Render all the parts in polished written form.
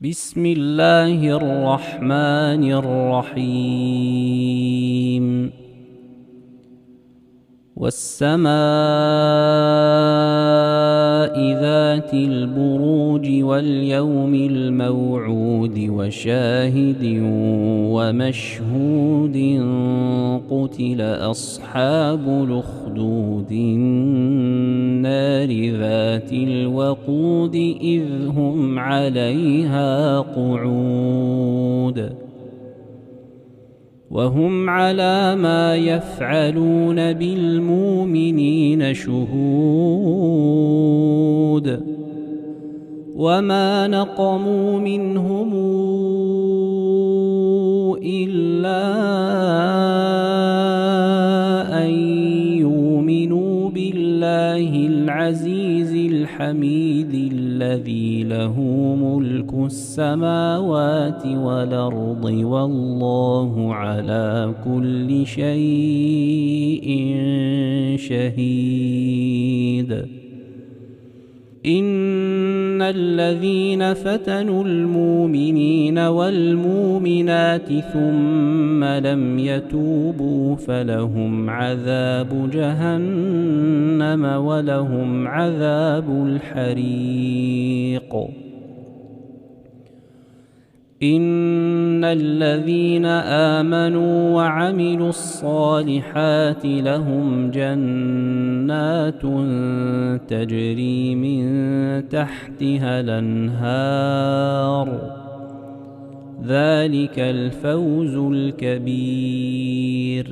بسم الله الرحمن الرحيم. والسماء ذات البروج واليوم الموعود وشاهد ومشهود قتل أصحاب الأخدود النار ذات الوقود إذ هم عليها قعود وهم على ما يفعلون بالمؤمنين شهود وما نقموا منهم إلا أن يؤمنوا بالله العزيز الحميد الذي له ملك السماوات والأرض والله على كل شيء شهيد. إن الذين فتنوا المؤمنين والمؤمنات ثم لم يتوبوا فلهم عذاب جهنم ولهم عذاب الحريق. إن الذين آمنوا وعملوا الصالحات لهم جنات تجري من تحتها الأنهار ذلك الفوز الكبير.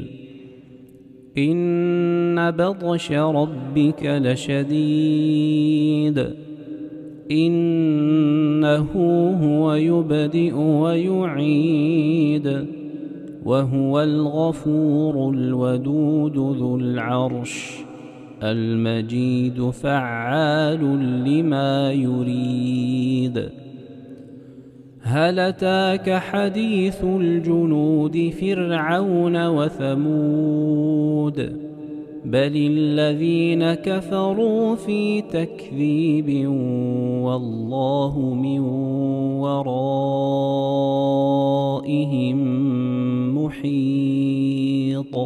إن بطش ربك لشديد إنه هو يبدئ ويعيد وهو الغفور الودود ذو العرش المجيد فعال لما يريد. هل أتاك حديث الجنود فرعون وثمود بل الذين كفروا في تكذيب والله من ورائهم محيط.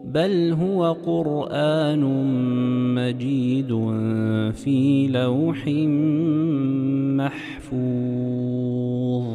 بل هو قرآن مجيد في لوح محفوظ.